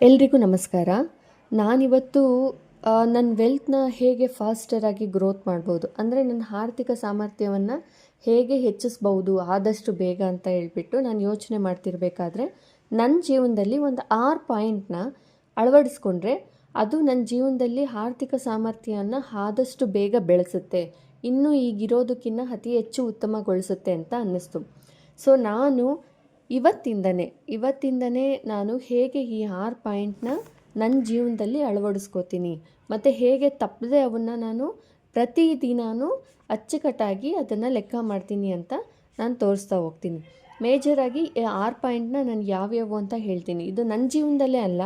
ಎಲ್ರಿಗೂ ನಮಸ್ಕಾರ. ನಾನಿವತ್ತು ನನ್ನ ವೆಲ್ತ್ನ ಹೇಗೆ ಫಾಸ್ಟರಾಗಿ ಗ್ರೋತ್ ಮಾಡ್ಬೋದು, ಅಂದರೆ ನನ್ನ ಆರ್ಥಿಕ ಸಾಮರ್ಥ್ಯವನ್ನು ಹೇಗೆ ಹೆಚ್ಚಿಸ್ಬೋದು ಆದಷ್ಟು ಬೇಗ ಅಂತ ಹೇಳ್ಬಿಟ್ಟು ನಾನು ಯೋಚನೆ ಮಾಡ್ತಿರ್ಬೇಕಾದ್ರೆ ನನ್ನ ಜೀವನದಲ್ಲಿ ಒಂದು 6 ಪಾಯಿಂಟ್ನ ಅಳವಡಿಸ್ಕೊಂಡ್ರೆ ಅದು ನನ್ನ ಜೀವನದಲ್ಲಿ ಆರ್ಥಿಕ ಸಾಮರ್ಥ್ಯವನ್ನು ಆದಷ್ಟು ಬೇಗ ಬೆಳೆಸುತ್ತೆ, ಇನ್ನೂ ಈಗಿರೋದಕ್ಕಿಂತ ಅತಿ ಹೆಚ್ಚು ಉತ್ತಮಗೊಳಿಸುತ್ತೆ ಅಂತ ಅನ್ನಿಸ್ತು. ಸೊ ನಾನು ಇವತ್ತಿಂದನೇ ನಾನು ಹೇಗೆ ಈ 6 ಪಾಯಿಂಟ್ನ ನನ್ನ ಜೀವನದಲ್ಲಿ ಅಳವಡಿಸ್ಕೋತೀನಿ ಮತ್ತು ಹೇಗೆ ತಪ್ಪದೆ ಅವನ್ನು ನಾನು ಪ್ರತಿದಿನಾನು ಅಚ್ಚುಕಟ್ಟಾಗಿ ಅದನ್ನು ಲೆಕ್ಕ ಮಾಡ್ತೀನಿ ಅಂತ ನಾನು ತೋರಿಸ್ತಾ ಹೋಗ್ತೀನಿ. ಮೇಜರಾಗಿ 6 ಪಾಯಿಂಟ್ನ ನಾನು ಯಾವ್ಯಾವು ಅಂತ ಹೇಳ್ತೀನಿ. ಇದು ನನ್ನ ಜೀವನದಲ್ಲೇ ಅಲ್ಲ,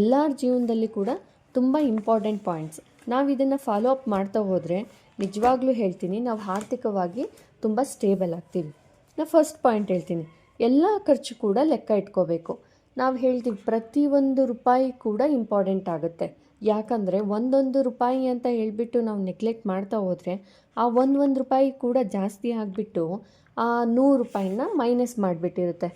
ಎಲ್ಲರ ಜೀವನದಲ್ಲಿ ಕೂಡ ತುಂಬ ಇಂಪಾರ್ಟೆಂಟ್ ಪಾಯಿಂಟ್ಸ್. ನಾವು ಇದನ್ನು ಫಾಲೋ ಅಪ್ ಮಾಡ್ತಾ ಹೋದರೆ ನಿಜವಾಗ್ಲೂ ಹೇಳ್ತೀನಿ, ನಾವು ಆರ್ಥಿಕವಾಗಿ ತುಂಬ ಸ್ಟೇಬಲ್ ಆಗ್ತೀವಿ. ನಾನು ಫಸ್ಟ್ ಪಾಯಿಂಟ್ ಹೇಳ್ತೀನಿ, ಎಲ್ಲ ಖರ್ಚು ಕೂಡ ಲೆಕ್ಕ ಇಟ್ಕೋಬೇಕು. ನಾವು ಹೇಳ್ತೀವಿ ಪ್ರತಿಯೊಂದು ರೂಪಾಯಿ ಕೂಡ ಇಂಪಾರ್ಟೆಂಟ್ ಆಗುತ್ತೆ. ಯಾಕಂದರೆ ಒಂದೊಂದು ರೂಪಾಯಿ ಅಂತ ಹೇಳ್ಬಿಟ್ಟು ನಾವು ನೆಗ್ಲೆಕ್ಟ್ ಮಾಡ್ತಾ ಹೋದರೆ ಆ ಒಂದು ರೂಪಾಯಿ ಕೂಡ ಜಾಸ್ತಿ ಆಗಿಬಿಟ್ಟು ಆ 100 ರೂಪಾಯಿನ ಮೈನಸ್ ಮಾಡಿಬಿಟ್ಟಿರುತ್ತೆ.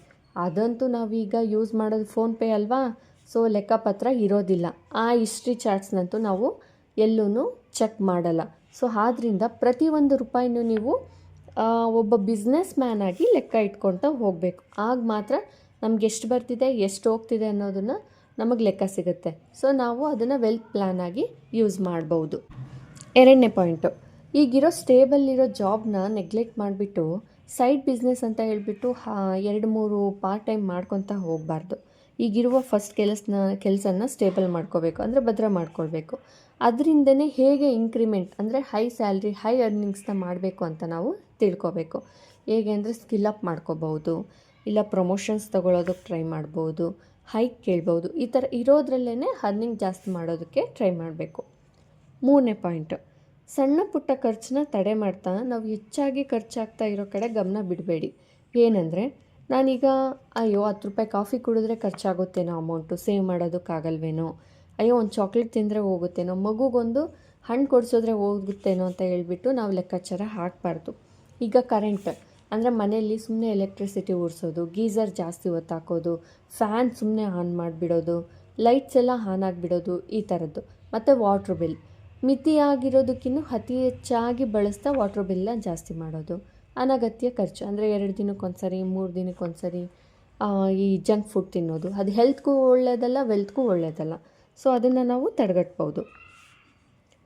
ಅದಂತೂ ನಾವೀಗ ಯೂಸ್ ಮಾಡೋದು ಫೋನ್ಪೇ ಅಲ್ವಾ, ಸೊ ಲೆಕ್ಕಪತ್ರ ಇರೋದಿಲ್ಲ. ಆ ಹಿಸ್ಟ್ರಿ ಚಾರ್ಟ್ಸ್ನಂತೂ ನಾವು ಎಲ್ಲೂ ಚೆಕ್ ಮಾಡಲ್ಲ. ಸೊ ಆದ್ದರಿಂದ ಪ್ರತಿಯೊಂದು ರೂಪಾಯಿನೂ ನೀವು ಒಬ್ಬ ಬಿಸ್ನೆಸ್ ಮ್ಯಾನ್ ಆಗಿ ಲೆಕ್ಕ ಇಟ್ಕೊಳ್ತಾ ಹೋಗಬೇಕು. ಆಗ ಮಾತ್ರ ನಮ್ಗೆ ಎಷ್ಟು ಬರ್ತಿದೆ, ಎಷ್ಟು ಹೋಗ್ತಿದೆ ಅನ್ನೋದನ್ನು ನಮಗೆ ಲೆಕ್ಕ ಸಿಗುತ್ತೆ. ಸೊ ನಾವು ಅದನ್ನು ವೆಲ್ತ್ ಪ್ಲ್ಯಾನ್ ಆಗಿ ಯೂಸ್ ಮಾಡ್ಬೋದು. 2ನೇ ಪಾಯಿಂಟು, ಈಗಿರೋ ಸ್ಟೇಬಲ್ ಇರೋ ಜಾಬ್ನ ನೆಗ್ಲೆಕ್ಟ್ ಮಾಡಿಬಿಟ್ಟು ಸೈಡ್ ಬಿಸ್ನೆಸ್ ಅಂತ ಹೇಳ್ಬಿಟ್ಟು 2-3 ಪಾರ್ಟ್ ಟೈಮ್ ಮಾಡ್ಕೊತಾ ಹೋಗಬಾರ್ದು. ಈಗಿರುವ ಫಸ್ಟ್ ಕೆಲಸನ ಸ್ಟೇಬಲ್ ಮಾಡ್ಕೋಬೇಕು, ಅಂದರೆ ಭದ್ರ ಮಾಡ್ಕೊಳ್ಬೇಕು. ಅದರಿಂದನೇ ಹೇಗೆ ಇಂಕ್ರಿಮೆಂಟ್ ಅಂದರೆ ಹೈ ಸ್ಯಾಲ್ರಿ, ಹೈ ಅರ್ನಿಂಗ್ಸ್ನ ಮಾಡಬೇಕು ಅಂತ ನಾವು ತಿಳ್ಕೊಬೇಕು. ಹೇಗೆ ಅಂದರೆ ಸ್ಕಿಲ್ ಅಪ್ ಮಾಡ್ಕೋಬೋದು, ಇಲ್ಲ ಪ್ರಮೋಷನ್ಸ್ ತೊಗೊಳೋದಕ್ಕೆ ಟ್ರೈ ಮಾಡ್ಬೋದು, ಹೈಕ್ ಕೇಳ್ಬೋದು. ಈ ಥರ ಇರೋದ್ರಲ್ಲೇ ಅರ್ನಿಂಗ್ ಜಾಸ್ತಿ ಮಾಡೋದಕ್ಕೆ ಟ್ರೈ ಮಾಡಬೇಕು. 3ನೇ ಪಾಯಿಂಟು, ಸಣ್ಣ ಪುಟ್ಟ ಖರ್ಚನ್ನ ತಡೆ ಮಾಡ್ತಾ ನಾವು ಹೆಚ್ಚಾಗಿ ಖರ್ಚಾಗ್ತಾ ಇರೋ ಕಡೆ ಗಮನ ಬಿಡಬೇಡಿ. ಏನಂದರೆ ನಾನೀಗ ಅಯ್ಯೋ 10 ರೂಪಾಯಿ ಕಾಫಿ ಕುಡಿದ್ರೆ ಖರ್ಚಾಗುತ್ತೇನೋ ಅಮೌಂಟು, ಸೇವ್ ಮಾಡೋದಕ್ಕಾಗಲ್ವೇನೋ, ಅಯ್ಯೋ ಒಂದು ಚಾಕ್ಲೇಟ್ ತಿಂದರೆ ಹೋಗುತ್ತೇನೋ, ಮಗುಗೊಂದು ಹಣ್ಣು ಕೊಡಿಸಿದ್ರೆ ಹೋಗುತ್ತೇನೋ ಅಂತ ಹೇಳ್ಬಿಟ್ಟು ನಾವು ಲೆಕ್ಕಾಚಾರ ಹಾಕಬಾರ್ದು. ಈಗ ಕರೆಂಟ್ ಅಂದರೆ ಮನೆಯಲ್ಲಿ ಸುಮ್ಮನೆ ಎಲೆಕ್ಟ್ರಿಸಿಟಿ ಉರಿಸೋದು, ಗೀಝರ್ ಜಾಸ್ತಿ ಹೊತ್ತು ಹಾಕೋದು, ಫ್ಯಾನ್ ಸುಮ್ಮನೆ ಆನ್ ಮಾಡಿಬಿಡೋದು, ಲೈಟ್ಸ್ ಎಲ್ಲ ಆನ್ ಆಗಿಬಿಡೋದು, ಈ ಥರದ್ದು. ಮತ್ತು ವಾಟ್ರ್ ಬಿಲ್ ಮಿತಿಯಾಗಿರೋದಕ್ಕಿಂತ ಅತಿ ಹೆಚ್ಚಾಗಿ ಬಳಸ್ತಾ ವಾಟ್ರ್ ಬಿಲ್ನ ಜಾಸ್ತಿ ಮಾಡೋದು. ಅನಗತ್ಯ ಖರ್ಚು ಅಂದರೆ 2 ದಿನಕ್ಕೊಂದ್ಸರಿ, 3 ದಿನಕ್ಕೊಂದ್ಸರಿ ಈ ಜಂಕ್ ಫುಡ್ ತಿನ್ನೋದು, ಅದು ಹೆಲ್ತ್ಗೂ ಒಳ್ಳೆಯದಲ್ಲ, ವೆಲ್ತ್ಗೂ ಒಳ್ಳೆಯದಲ್ಲ. ಸೊ ಅದನ್ನು ನಾವು ತಡೆಗಟ್ಬೋದು.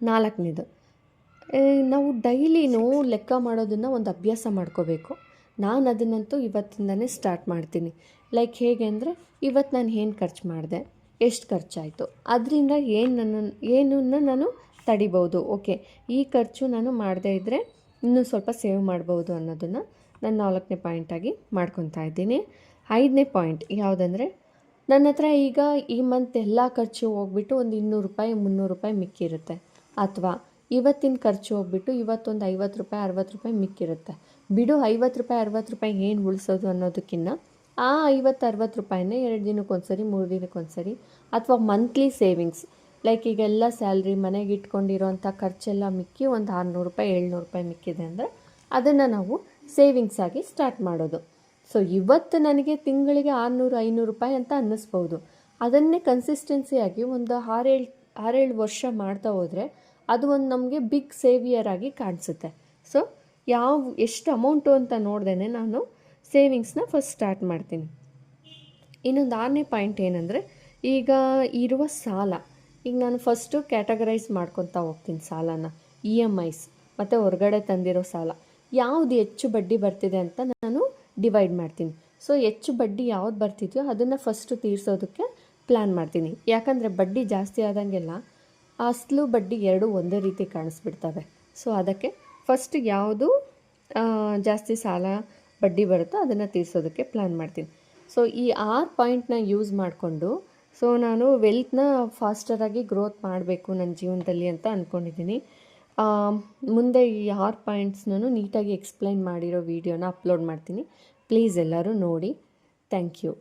4ನೇದು, ನಾವು ಡೈಲಿನೂ ಲೆಕ್ಕ ಮಾಡೋದನ್ನು ಒಂದು ಅಭ್ಯಾಸ ಮಾಡ್ಕೋಬೇಕು. ನಾನು ಅದನ್ನಂತೂ ಇವತ್ತಿಂದನೇ ಸ್ಟಾರ್ಟ್ ಮಾಡ್ತೀನಿ. ಲೈಕ್ ಹೇಗೆ ಅಂದರೆ ಇವತ್ತು ನಾನು ಏನು ಖರ್ಚು ಮಾಡಿದೆ, ಎಷ್ಟು ಖರ್ಚಾಯಿತು, ಅದರಿಂದ ಏನನ್ನು ನಾನು ತಡಿಬೋದು. ಓಕೆ, ಈ ಖರ್ಚು ನಾನು ಮಾಡದೇ ಇದ್ದರೆ ಇನ್ನೂ ಸ್ವಲ್ಪ ಸೇವ್ ಮಾಡ್ಬೋದು ಅನ್ನೋದನ್ನು ನಾನು 4ನೇ ಪಾಯಿಂಟಾಗಿ ಮಾಡ್ಕೊತಾ ಇದ್ದೀನಿ. 5ನೇ ಪಾಯಿಂಟ್ ಯಾವುದಂದರೆ, ನನ್ನ ಹತ್ರ ಈಗ ಈ ಮಂತ್ ಎಲ್ಲ ಖರ್ಚು ಹೋಗ್ಬಿಟ್ಟು ಒಂದು 200 ರೂಪಾಯಿ 300 ರೂಪಾಯಿ ಮಿಕ್ಕಿರುತ್ತೆ, ಅಥವಾ ಇವತ್ತಿನ ಖರ್ಚು ಹೋಗ್ಬಿಟ್ಟು ಇವತ್ತೊಂದು 50 ರೂಪಾಯಿ 60 ರೂಪಾಯಿ ಮಿಕ್ಕಿರುತ್ತೆ. ಬಿಡು 50 ರೂಪಾಯಿ 60 ರೂಪಾಯಿ ಏನು ಉಳಿಸೋದು ಅನ್ನೋದಕ್ಕಿಂತ ಆ 50-60 ರೂಪಾಯಿನೇ 2 ದಿನಕ್ಕೊಂದ್ಸರಿ 3 ದಿನಕ್ಕೊಂದ್ಸರಿ, ಅಥವಾ ಮಂತ್ಲಿ ಸೇವಿಂಗ್ಸ್, ಲೈಕ್ ಈಗೆಲ್ಲ ಸ್ಯಾಲ್ರಿ ಮನೆಗೆ ಇಟ್ಕೊಂಡಿರೋಂಥ ಖರ್ಚೆಲ್ಲ ಮಿಕ್ಕಿ ಒಂದು 600 ರೂಪಾಯಿ 700 ರೂಪಾಯಿ ಮಿಕ್ಕಿದೆ ಅಂದರೆ ಅದನ್ನು ನಾವು ಸೇವಿಂಗ್ಸ್ ಆಗಿ ಸ್ಟಾರ್ಟ್ ಮಾಡೋದು. ಸೊ ಇವತ್ತು ನನಗೆ ತಿಂಗಳಿಗೆ 600-500 ರೂಪಾಯಿ ಅಂತ ಅನ್ನಿಸ್ಬೋದು. ಅದನ್ನೇ ಕನ್ಸಿಸ್ಟೆನ್ಸಿಯಾಗಿ ಒಂದು 6-7 ವರ್ಷ ಮಾಡ್ತಾ ಹೋದರೆ ಅದು ಒಂದು ನಮಗೆ ಬಿಗ್ ಸೇವಿಯರ್ ಆಗಿ ಕಾಣಿಸುತ್ತೆ. ಸೊ ಎಷ್ಟು ಅಮೌಂಟು ಅಂತ ನೋಡ್ದೇ ನಾನು ಸೇವಿಂಗ್ಸ್ನ ಫಸ್ಟ್ ಸ್ಟಾರ್ಟ್ ಮಾಡ್ತೀನಿ. ಇನ್ನೊಂದು 6ನೇ ಪಾಯಿಂಟ್ ಏನಂದರೆ, ಈಗ ಇರುವ ಸಾಲ, ಈಗ ನಾನು ಫಸ್ಟು ಕ್ಯಾಟಗರೈಸ್ ಮಾಡ್ಕೊತಾ ಹೋಗ್ತೀನಿ ಸಾಲನ. EMIs ಮತ್ತು ಹೊರಗಡೆ ತಂದಿರೋ ಸಾಲ, ಯಾವುದು ಹೆಚ್ಚು ಬಡ್ಡಿ ಬರ್ತಿದೆ ಅಂತ ನಾನು ಡಿವೈಡ್ ಮಾಡ್ತೀನಿ. ಸೊ ಹೆಚ್ಚು ಬಡ್ಡಿ ಯಾವ್ದು ಬರ್ತಿದೆಯೋ ಅದನ್ನು ಫಸ್ಟು ತೀರಿಸೋದಕ್ಕೆ ಪ್ಲ್ಯಾನ್ ಮಾಡ್ತೀನಿ. ಯಾಕಂದರೆ ಬಡ್ಡಿ ಜಾಸ್ತಿ ಆದಂಗೆಲ್ಲ ಅಸಲು ಬಡ್ಡಿ ಎರಡೂ ಒಂದೇ ರೀತಿ ಕಾಣಿಸ್ಬಿಡ್ತವೆ. ಸೊ ಅದಕ್ಕೆ ಫಸ್ಟ್ ಯಾವುದು ಜಾಸ್ತಿ ಸಾಲ ಬಡ್ಡಿ ಬರುತ್ತೋ ಅದನ್ನು ತೀರಿಸೋದಕ್ಕೆ ಪ್ಲ್ಯಾನ್ ಮಾಡ್ತೀನಿ. ಸೊ ಈ 6 ಪಾಯಿಂಟ್ನ ಯೂಸ್ ಮಾಡಿಕೊಂಡು ಸೊ ನಾನು ವೆಲ್ತ್ನ ಫಾಸ್ಟರಾಗಿ ಗ್ರೋತ್ ಮಾಡಬೇಕು ನನ್ನ ಜೀವನದಲ್ಲಿ ಅಂತ ಅಂದ್ಕೊಂಡಿದ್ದೀನಿ. ಮುಂದೆ ಈ 6 ಪಾಯಿಂಟ್ಸ್ನೂ ನೀಟಾಗಿ ಎಕ್ಸ್ಪ್ಲೈನ್ ಮಾಡಿರೋ ವೀಡಿಯೋನ ಅಪ್ಲೋಡ್ ಮಾಡ್ತೀನಿ. ಪ್ಲೀಸ್ ಎಲ್ಲರೂ ನೋಡಿ. Thank you.